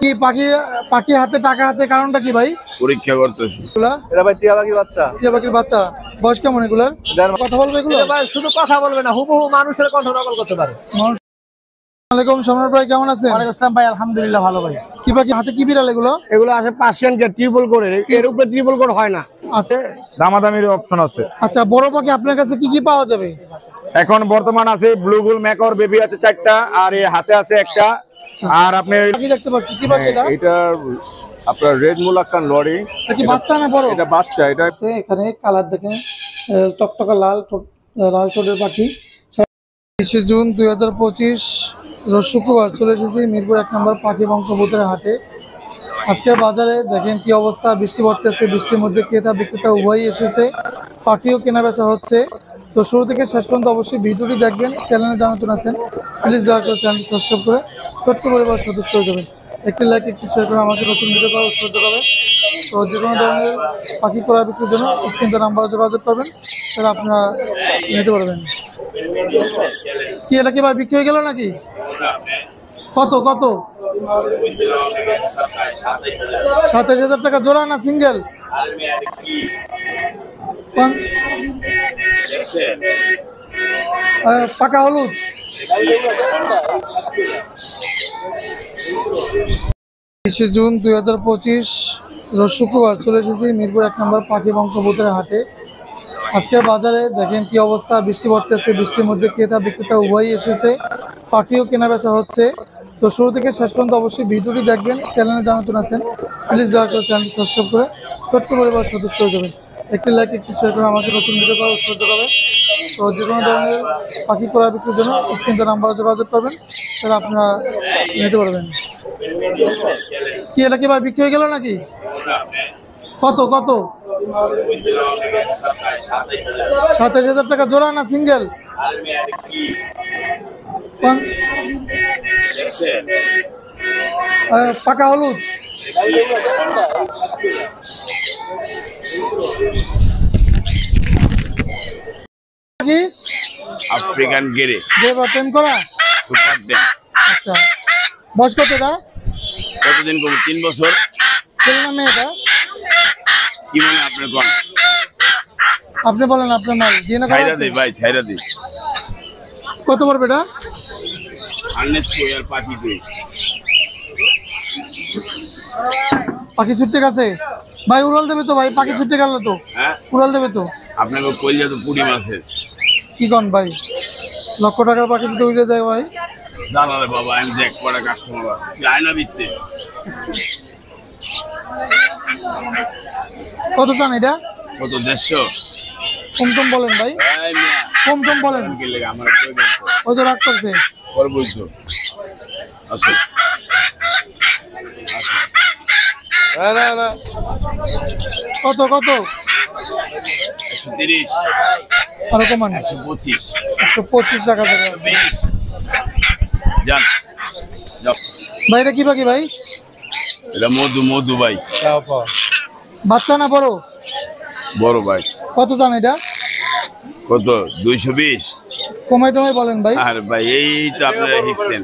কি পাখি পাখি হাতে টাকা হাতে কারণটা কি ভাই? পরীক্ষা করতেছি। এটা ভাই টিয়া পাখির বাচ্চা। টিয়া পাখির বাচ্চা। বয়স কেমন এগুলার? কথা বলবে এগুলো? ভাই শুধু কথা বলবে না, হুবহু মানুষের কণ্ঠ নকল করতে পারে। আসসালামু সম্রাট ভাই, কেমন আছেন? ওয়ালাইকুম আসসালাম ভাই, আলহামদুলিল্লাহ ভালো ভাই। কি পাখি হাতে কি বিড়াল এগুলো? এগুলো আছে পার্সিয়ান যে ট্রিপল কোডের, এর উপরে ট্রিপল কোড হয় না। আচ্ছা দামাদামির অপশন আছে। আচ্ছা, বড় পাখি আপনার কাছে কি কি পাওয়া যাবে? এখন বর্তমান আছে ব্লুগুল ম্যাকর বেবি আছে 4টা, আর এই হাতে আছে একটা। আর আপনি পাখি দেখতে পাচ্ছি, কি পাখি এটা? এটা আপনার রেড মুলাক্কান লরি। এটা কি বাচ্চা না বড়? এটা বাচ্চা। এটা আছে এখানে কালার দেখেন, টকটকা লাল লাল ঠোঁটের পাখি। 20 জুন 2025 রোজ শুক্রবার চলে এসেছি মিরপুর 1 নম্বর পাখি এবং কবুতরের হাটে। আজকের বাজারে দেখেন কি অবস্থা, বৃষ্টি পড়তেছে, বৃষ্টির মধ্যে ক্রেতা বিক্রেতা উভয়ই এসেছে, পাখিও কেনা বেচা হচ্ছে। তো শুরু থেকে শেষ পর্যন্ত অবশ্যই ভিডিওটি দেখবেন। চ্যানেলে যারা নতুন আছেন প্লিজ দয়া করে চ্যানেলটি সাবস্ক্রাইব করে ছোট্ট পরিবার সদস্য হয়ে যাবেন। একটি লাইক একটি শেয়ার করে আমাকে নতুন ভিডিও করার উৎসাহ করবেন। তো যে কোনো ধরনের পাখি ক্রয় বিক্রির জন্য স্ক্রিনে নাম্বারে যোগাযোগ করবেন, তাহলে আপনারা নিতে পারবেন। কি এটা কি ভাই বিক্রি হয়ে গেল নাকি? কত কত? 27,000 টাকা জোড়া না সিঙ্গেল? পাকা হলুদ। জুন 2025 রোজ শুক্রবার চলে এসেছি মিরপুর 1 নম্বর পাখি এবং কবুতরের হাটে। আজকের বাজারে দেখেন কি অবস্থা, বৃষ্টি পড়তেছে, বৃষ্টির মধ্যে ক্রেতা বিক্রেতা উভয়ই এসেছে, পাখিও কেনা বেচা হচ্ছে। তো শুরু থেকে শেষ পর্যন্ত অবশ্যই ভিডিওটি দেখবেন। চ্যানেলে যারা নতুন আছেন প্লিজ দয়া করে চ্যানেলটি সাবস্ক্রাইব করে ছোট্ট পরিবার সদস্য হয়ে যাবেন। একটি লাইক একটি শেয়ার করে আমাকে নতুন ভিডিও করার উৎসাহ করবেন। তো যে কোনো ধরনের পাখি ক্রয় বিক্রির জন্য স্ক্রিনে নাম্বারে যোগাযোগ করবেন, তাহলে আপনারা নিতে পারবেন। কি এটা কি ভাই বিক্রি হয়ে গেল নাকি? কত কত? 27,000 টাকা জোড়া না সিঙ্গেল? পাকা হলুদ। কি আফ্রিকান গেরে প্রেম করা? সুপার ড্যাম। আচ্ছা, বয়স কত এটা? কতদিন কম? 3 বছর। ছেলে না মেয়ে এটা? কি মনে আপনার কোন? আপনি বলেন আপনার মাল দিয়ে না? ছাইরা দেই ভাই, ছাইরা দেই। কত পড়বে এটা? আনলেস কোয়ার পাখি তুই। পাখি ছুটতে গেছে ভাই, উড়াল দেবে তো ভাই, পাখি ছুটতে গেল তো। হ্যাঁ, উড়াল দেবে তো। আপনাকে কইলে তো পুরি মাছের। কি কন ভাই, লক্ষ টাকার পাখি যদি উড়ে যায় ভাই? জানা রে বাবা, আমি দেখ পড়া কাস্টমার যায় না বিতে। কত চান এটা? কত? 150। কম টম বলেন ভাই, এই মিয়া কম টম বলেন। কি লাগে আমার কই বলছো? ওই তো রাগ করছে। পর বলছো। আসো। না না না। কত কত? 130। আরো কমান। 125। 125 টাকা দেবে। 20। যান যাও। ভাই এটা কি পাখি ভাই? এটা মধু, মধু ভাই। বাচ্চা না বড়? বড় ভাই। কত চান এটা? কত? 220। কমাই টমাই বলেন ভাই। আর ভাই এই তো আপনারা হিকছেন,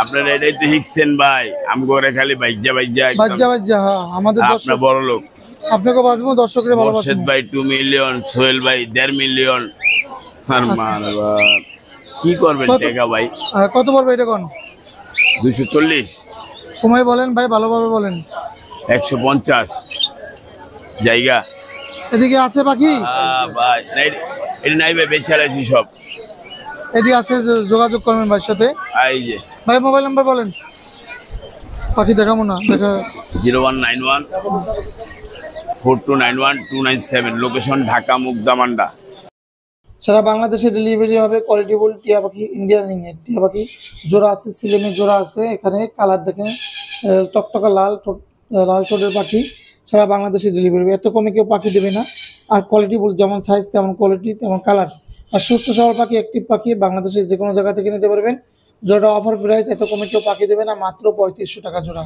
আপনারা এটাই তো হিকছেন ভাই। আমি করে খালি বাইজা বাইজা বাজ্জা বাজ্জা। হ্যাঁ, আমাদের আপনার দর্শক, বড় লোক। আপনাকে বাঁচবো, দর্শকরা ভালোবাসেন। মোর্শেদ ভাই 2 মিলিয়ন, সোহেল ভাই 1.5 মিলিয়ন। আর মারবা কি করবেন টাকা ভাই? কত পড়বে এটা কোন? 240। কমাই বলেন ভাই, ভালোভাবে বলেন। 150 জায়গা। এদিকে আছে পাখি? ভাই এটা নাই ভাই, বেচে আছি সব। এদিকে আছে, যোগাযোগ করবেন ভাইয়ের সাথে। এই যে ভাই মোবাইল নাম্বার বলেন। পাখি দেখাবো না, দেখা। 0191 4291 297। লোকেশন ঢাকা মুগদামান্ডা। সারা বাংলাদেশে ডেলিভারি হবে। কোয়ালিটিফুল টিয়া পাখি, ইন্ডিয়ান রিংনেট টিয়া পাখি জোড়া আছে, সিলেমের জোড়া আছে। এখানে কালার দেখেন, টকটকা লাল লাল ঠোঁটের পাখি। সারা বাংলাদেশে ডেলিভারি হবে। এত কমে কেউ পাখি দেবে না। আর কোয়ালিটিফুল, যেমন সাইজ তেমন কোয়ালিটি তেমন কালার। আর সুস্থ সবল পাখি, অ্যাক্টিভ পাখি, বাংলাদেশের যে কোনো জায়গা থেকে নিতে পারবেন। জোড়া অফার প্রাইস, এত কমে কেউ পাখি দেবে না, মাত্র 3500 টাকা জোড়া।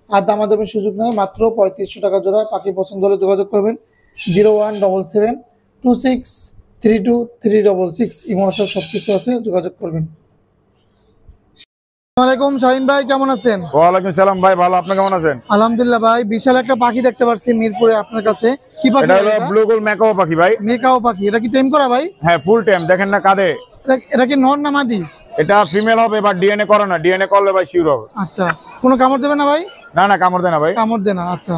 আর দামাদামির সুযোগ নেই, মাত্র 3500 টাকা জোড়া। পাখি পছন্দ হলে যোগাযোগ করবেন। 0177263236 ইমো সব কিছু আছে, যোগাযোগ করবেন। ওয়ালাইকুম শাহিন ভাই, কেমন আছেন? ওয়ালাইকুম সালাম ভাই, ভালো। আপনি কেমন আছেন? আলহামদুলিল্লাহ ভাই, বিশাল একটা পাখি দেখতে পাচ্ছি মিরপুরে আপনার কাছে। কি পাখি? এটা হলো ব্লু গোল ম্যাকাও পাখি ভাই। মেকাও পাখি, এটা কি টেম করা ভাই? হ্যাঁ, ফুল টাইম। দেখেন না কাঁধে। এটা কি নর না মাদি? এটা ফিমেল হবে, বাট ডিএনএ করে না। ডিএনএ করলে ভাই শিওর হবে। আচ্ছা, কোনো কামড় দেবে না ভাই? না না, কামড় দেয় না ভাই। কামড় দেয় না। আচ্ছা,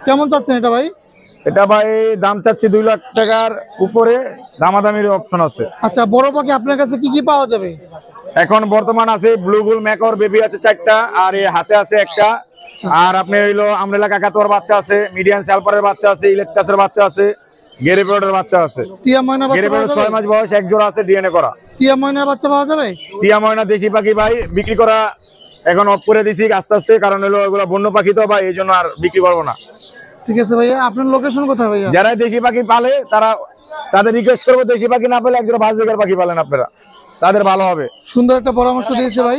কেমন চাচ্ছেন এটা ভাই? এটা ভাই দাম চাচ্ছি 2 লাখ টাকার উপরে, দামাদামির অপশন আছে। আচ্ছা, বড় পাখি আপনার কাছে কি কি পাওয়া যাবে? এখন বর্তমান আছে ব্লু গোল ম্যাকাওর বেবি আছে 4টা, আর এই হাতে আছে একটা। আর আপনি হইলো আমরেলা কাকাতুয়ার বাচ্চা আছে, মিডিয়ান স্যালপারের বাচ্চা আছে, ইলেকট্রাসের বাচ্চা আছে, গেরিপেডের বাচ্চা আছে। টিয়া ময়না বাচ্চা পাওয়া গেরিপেড যাবে? 6 মাস বয়স, এক জোড়া আছে ডিএনএ করা। টিয়া ময়নার বাচ্চা পাওয়া যাবে? টিয়া ময়না দেশি পাখি ভাই, বিক্রি করা এখন অফ করে দিছি আস্তে আস্তে, কারণ হলো ওগুলো বন্য পাখি তো ভাই, এই জন্য আর বিক্রি করবো না। ঠিক আছে ভাইয়া, আপনার লোকেশন কোথায় ভাইয়া? যারা দেশি পাখি পালে তাদের রিকোয়েস্ট করবো, দেশি পাখি না পেলে একজন ভাজিকার পাখি পালেন আপনারা, তাদের ভালো হবে। সুন্দর একটা পরামর্শ দিয়েছে ভাই।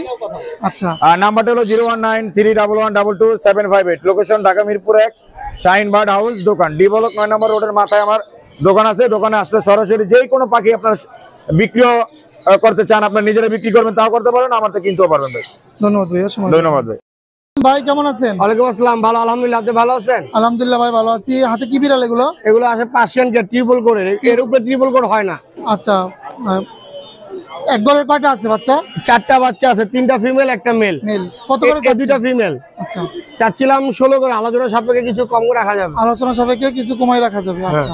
আচ্ছা, আর নাম্বারটা হলো 01931122758। Location Dhaka Mirpur 1, shine bird house দোকান, ডি ব্লক 9 নম্বর রোডের মাথায় আমার দোকান আছে। দোকানে আসলে সরাসরি যে কোনো পাখি আপনার বিক্রিও করতে চান, আপনার নিজেরা বিক্রি করবেন তাও করতে পারেন, আমার তো কিনতেও পারবেন ভাই। ধন্যবাদ ভাইয়া, সময় দেওয়ার ধন্যবাদ ভাই। জন্য। ভাই কেমন আছেন? ওয়ালাইকুম আসসালাম, ভালো আলহামদুলিল্লাহ। আপনি ভালো আছেন? আলহামদুলিল্লাহ ভাই, ভালো আছি। হাতে কি বিড়াল এগুলো? এগুলো আছে পার্সিয়ান যে ট্রিপল কোড, এর উপরে ট্রিপল কোড হয় না। আচ্ছা, এক ঘরের কয়টা আছে বাচ্চা? 4টা বাচ্চা আছে, 3টা ফিমেল, একটা মেল। মেল কত করে? 2টা ফিমেল। আচ্ছা, চাচ্ছিলাম 16 করে, আলোচনা সাপেক্ষে কিছু কম রাখা যাবে। আলোচনা সাপেক্ষে কিছু কমাই রাখা যাবে। আচ্ছা,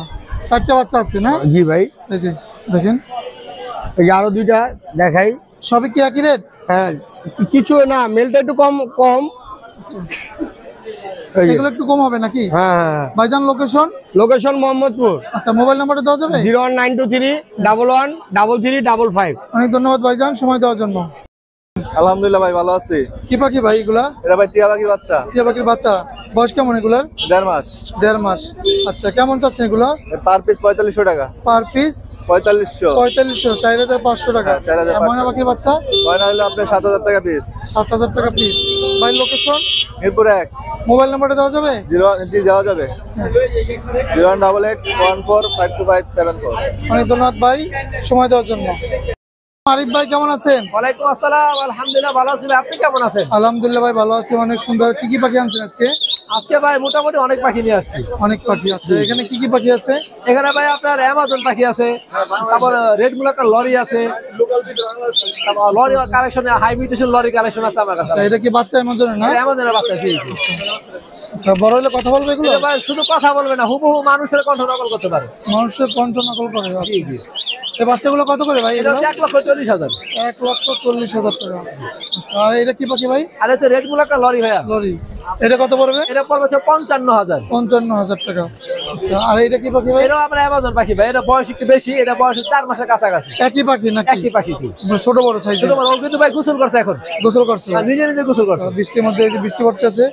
4টা বাচ্চা আছে না? জি ভাই, এই যে দেখেন, এই যে আরো 2টা দেখাই। সবই কি একই রেট? হ্যাঁ, কিছু না, মেলটা একটু কম। এই যে। এগুলো একটু কম হবে নাকি? হ্যাঁ হ্যাঁ। ভাইজান লোকেশন? লোকেশন মোহাম্মদপুর। আচ্ছা, মোবাইল নাম্বারটা দেওয়া যাবে? 01923113355। অনেক ধন্যবাদ ভাইজান, সময় দেওয়ার জন্য। আলহামদুলিল্লাহ ভাই, ভালো আছি। কি পাখি ভাই এগুলা? এটা ভাই টিয়া পাখির বাচ্চা, টিয়া পাখির বাচ্চা। বয়স কেমন এগুলার? 1.5 মাস। 1.5 মাস। আচ্ছা, কেমন চাচ্ছেন এগুলা? পার পিস 4500 টাকা। Per piece 4500। 4500, 4500 টাকা। হ্যাঁ, 4500 ময়না পাখির বাচ্চা ময়না হলো আপনার 7000 টাকা পিস। 7000 টাকা পিস। ভাই লোকেশন? মিরপুর 1। মোবাইল নাম্বারটা দেওয়া যাবে? যাওয়া যাবে 018145257 অনেক ধন্যবাদ ভাই, সময় দেওয়ার জন্য। আরিফ ভাই কেমন আছেন? ওয়ালাইকুম আসসালাম, আলহামদুলিল্লাহ ভালো আছি। আপনি কেমন আছেন? আলহামদুলিল্লাহ ভাই, ভালো আছি। অনেক সুন্দর। কি কি পাখি আনছেন আজকে? আজকে ভাই মোটামুটি অনেক পাখি নিয়ে আসছি। অনেক পাখি আছে। এখানে কি কি পাখি আছে? এখানে ভাই আপনার অ্যামাজন পাখি আছে, তারপর রেড মুলাকার লরি আছে, তারপর lory collection, high mutation lory collection আছে আমার কাছে। আচ্ছা, এটা কি বাচ্চা অ্যামাজনের না? অ্যামাজনের বাচ্চা। জি জি। আচ্ছা, বড় হলে কথা বলবে এগুলো? ভাই শুধু কথা বলবে না, হুবহু মানুষের কণ্ঠ নকল করতে পারে। মানুষের কণ্ঠ নকল করে? জি জি। এই বাচ্চাগুলো কত করে ভাই? এটা এগুলো হচ্ছে 1,40,000। 1,40,000 টাকা। আচ্ছা, আর এটা কি পাখি ভাই? আর হচ্ছে রেড মুলাকার লরি ভাইয়া, লরি। এটা কত পড়বে? এটা পড়বে হচ্ছে 55,000। 55,000 টাকা। আচ্ছা, আর এটা কি পাখি ভাই? এটাও আপনার অ্যামাজন পাখি ভাই, এটা বয়স একটু বেশি, এটা বয়স 4 মাসের কাছাকাছি। একই পাখি নাকি? একই পাখি কি ছোট বড় সাইজ? শুধু ও কিন্তু ভাই গোসল করছে এখন, গোসল করছে? নিজে নিজে গোসল করছে। বৃষ্টির মধ্যে, এই যে বৃষ্টি পড়তেছে,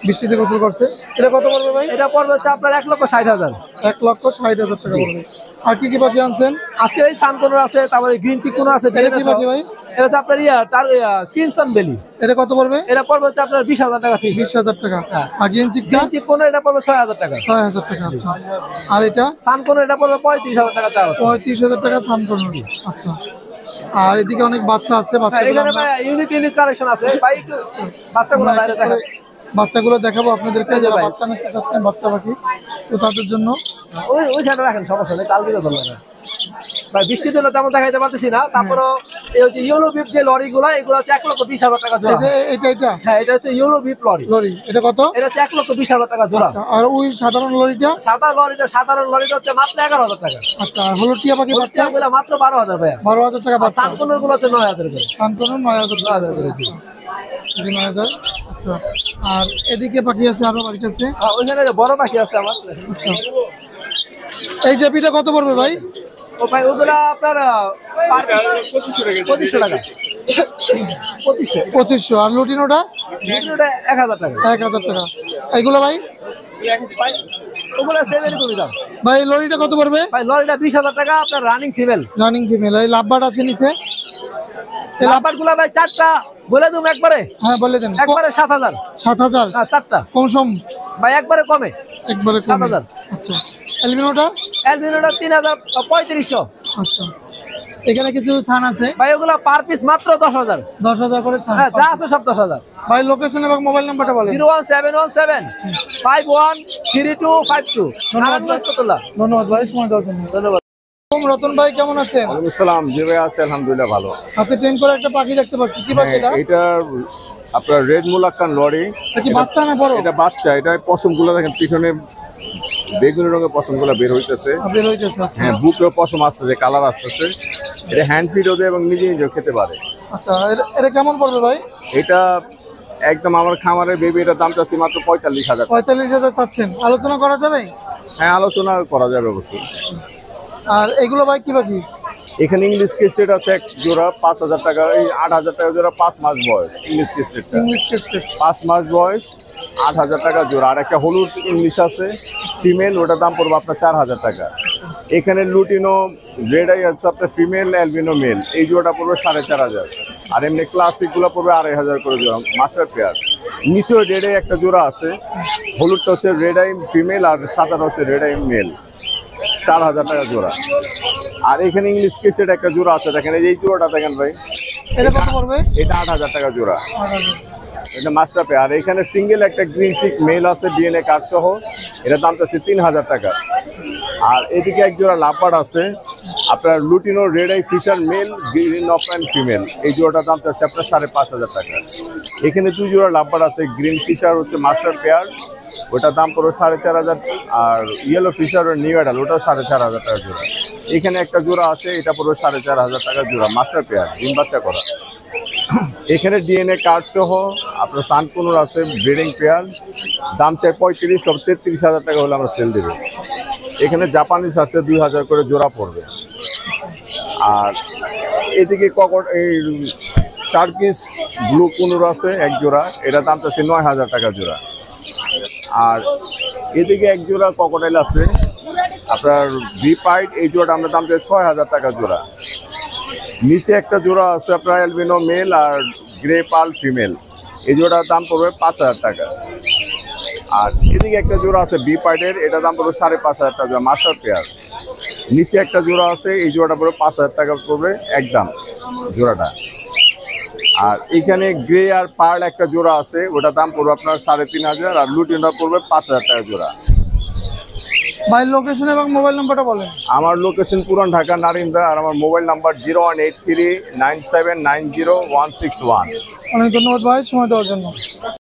বৃষ্টিতে গোসল করছে। এটা কত পড়বে ভাই? এটা পড়বে হচ্ছে আপনার 1,60,000। 1,60,000 টাকা পড়বে। আর কি কি পাখি আনছেন? আজকে এই সানকোনর আছে, তারপরে গ্রিন চিকুন আছে। এটা কি পাখি ভাই? এটা হচ্ছে আপনার ক্রিমসন বেলি। এটা কত পড়বে? এটা পড়বে হচ্ছে আপনার 20,000 টাকা ফিক্স। 20,000 টাকা। হ্যাঁ। আর গেঞ্চিকটা? গ্রিন চিকুন এটা পড়বে 6,000 টাকা। 6,000 টাকা। আচ্ছা, আর এটা? সানকোনর এটা পড়বে 35,000 টাকা চাওয়া হচ্ছে। 35,000 টাকা ছানকোন। আচ্ছা, আর এদিকে অনেক বাচ্চা আছে। বাচ্চাগুলো এখানে ভাই ইউনিক কালেকশন আছে ভাই, একটু বাচ্চাগুলো বাইরে দেখা। বাচ্চাগুলো দেখাবো আপনাদেরকে, এই যে যারা ভাই। বাচ্চা নিতে চাচ্ছেন, বাচ্চা পাখি, তো তাদের জন্য। ওইখানে রাখেন, সমস্যা নেই, কাল দিলে ধরবে না ভাই। বৃষ্টির জন্য তেমন দেখাইতে পারতেছি না। তারপরে এই হচ্ছে ইউরো বিপ যে লরি গুলা, এগুলো হচ্ছে 1,20,000 টাকা এই জোড়া। যে এটা হ্যাঁ, এটা হচ্ছে ইউরো বিপ লরি। লরি, এটা কত? এটা হচ্ছে 1,20,000 টাকা জোড়া। আচ্ছা, আর ওই সাধারণ লরিটা? সাধারণ লরিটা হচ্ছে মাত্র 11,000 টাকা। আচ্ছা, আর হলো টিয়া পাখি বাচ্চা? এগুলো মাত্র 12,000 ভাইয়া। 12,000 টাকা বাচ্চা। সানকোনর গুলো হচ্ছে 9,000 করে। ছানকোন 9,000 টাকা। 9,000। আচ্ছা, আর এদিকে পাখি আছে আরো বাড়ির কাছে? ওইখানে যে বড় পাখি আছে আমার। আচ্ছা, এই জেপিটা কত পড়বে ভাই? ও ভাই ওগুলা আপনার 2500 টাকা। 2500। আর লুটিনোটা? 1,000 টাকা। 1,000 টাকা। এইগুলো ভাই? ওগুলা সেভেরই কমই দাম ভাই। লরিটা কত পড়বে? ভাই। লরিটা 20,000 টাকা, আপনার রানিং ফিমেল। Running female. এই লাভবার্ড আছে নিচে? এই লাভবার্ড গুলা ভাই 4টা বলে দিম একবারে। হ্যাঁ, বলে দেন। একবারে 7,000। 7,000? হ্যাঁ, 4টা কম সম? ভাই একবারে কমে। একবারে কম। 7,000। আচ্ছা, অ্যালবিনোটা? অ্যালবিনোটা 3,000, 3500। আচ্ছা, এখানে কিছু ছান আছে, ভাই ওগুলো পার পিস মাত্র 10,000। 10,000 করে ছান। হ্যাঁ, যা আছে সব 10,000। ভাই লোকেশন এবং মোবাইল নাম্বারটা বলেন। 01717 513252। নারায়ণগঞ্জ ফতুল্লা। ধন্যবাদ ভাই সময় দেওয়ার জন্য। ধন্যবাদ। রতন ভাই কেমন আছেন? আসসালাম, জি ভাই আছে আলহামদুলিল্লাহ ভালো। হাতে টেন করে একটা পাখি দেখতে পাচ্ছি, কি পাখি এটা? এটা আপনার রেড মুলাক্কান লরি। এটা কি বাচ্চা না বড়? এটা বাচ্চা, এটা পশমগুলো দেখেন পিছনে বেগুনি রঙের পশমগুলো বের হইতেছে। বের হইতেছে, আচ্ছা। হ্যাঁ, বুকেও পশম আসতেছে, কালার আসতেছে। এটা হ্যান্ড ফিড হবে এবং নিজে নিজেও খেতে পারে। আচ্ছা, এটা কেমন পড়বে ভাই? এটা একদম আমার খামারের বেবি, এটার দাম চাচ্ছি মাত্র 45,000। 45,000 চাচ্ছেন, আলোচনা করা যাবে? হ্যাঁ, আলোচনা করা যাবে অবশ্যই। আর এগুলো ভাই কি পাখি? এখানে ইংলিশ কেস্টেড আছে এক জোড়া 5,000 টাকা, এই 8,000 টাকা জোড়া, 5 মাস বয়স। ইংলিশ কেস্টেডটা ইংলিশ টেস্টেড। 5 মাস বয়স, 8,000 টাকা জোড়া। আর একটা হলুদ ইংলিশ আছে ফিমেল, ওটার দাম পড়বে আপনার 4,000 টাকা। এখানে লুটিনো রেড আই আছে আপনার ফিমেল, অ্যালবিনো মেল, এই জোড়াটা পড়বে 4,500। আর এমনি ক্লাসিক গুলো পড়বে 2,500 করে জোড়া, মাস্টার পেয়ার। নিচেও রেড আই একটা জোড়া আছে, হলুদটা হচ্ছে রেড আই ফিমেল আর সাদাটা হচ্ছে রেড আই মেল, 4,000 টাকা জোড়া। আর এখানে ইংলিশ কেস্টেড একটা জোড়া আছে, দেখেন এই জোড়াটা দেখেন ভাই, এটা কত পড়বে? এটা 8,000 টাকা জোড়া, 8,000। এটা মাস্টার পেয়ার। আর এখানে সিঙ্গেল একটা গ্রিন চিক মেল আছে ডিএনএ কার্ড সহ, এটার দাম চাচ্ছে 3,000 টাকা। আর এদিকে এক জোড়া লাভবার্ড আছে আপনার lutino red eye fisher male, green off and female, এই জোড়াটার দাম চাচ্ছে আপনার 5,500 টাকা। এখানে 2 জোড়া লাভবার্ড আছে, গ্রিন ফিশার হচ্ছে মাস্টার পেয়ার, ওটার দাম পড়বে 4,500। আর ইয়েলো ফিশার নিউ অ্যাডাল, ওটাও 4,500 টাকা জোড়া। এখানে একটা জোড়া আছে, এটা পড়বে 4,500 টাকা জোড়া, মাস্টার পেয়ার, ডিম বাচ্চা করা। এখানে ডিএনএ কার্ড সহ আপনার সানকুনুর আছে ব্রিডিং পেয়ার, দাম চাই 35, তবে 33,000 টাকা হলে আমরা সেল দেবো। এখানে জাপানিজ আছে 2,000 করে জোড়া পড়বে। আর এদিকে এই টার্কিশ ব্লু কুনুর আছে এক জোড়া, এটা দাম চাচ্ছে 9,000 টাকা জোড়া। আর এদিকে এক জোড়া ককটেল আছে আপনার বিপাইট, এই জোড়াটা আমরা দাম চাই 6,000 টাকা জোড়া। নিচে একটা জোড়া আছে আপনার অ্যালবিনো মেল আর গ্রে পাল ফিমেল, এই জোড়ার দাম পড়বে 5,000 টাকা। আর এদিকে একটা জোড়া আছে বি পাইডের, এটা দাম পড়বে 5,500 টাকা, মাস্টার পেয়ার। নিচে একটা জোড়া আছে, এই জোড়াটা পড়বে 5,000 টাকা পড়বে একদম জোড়াটা। আর এখানে গ্রে আর পার্ল একটা জোড়া আছে, ওটা দাম পড়বে আপনার 3,500। আর লুটিনটা পড়বে 5,000 টাকা জোড়া। ভাই লোকেশন এবং মোবাইল নাম্বারটা বলেন। আমার লোকেশন পুরান ঢাকা নারিন্দা, আর আমার মোবাইল নাম্বার 01839790 161। অনেক ধন্যবাদ ভাই সময় দেওয়ার জন্য।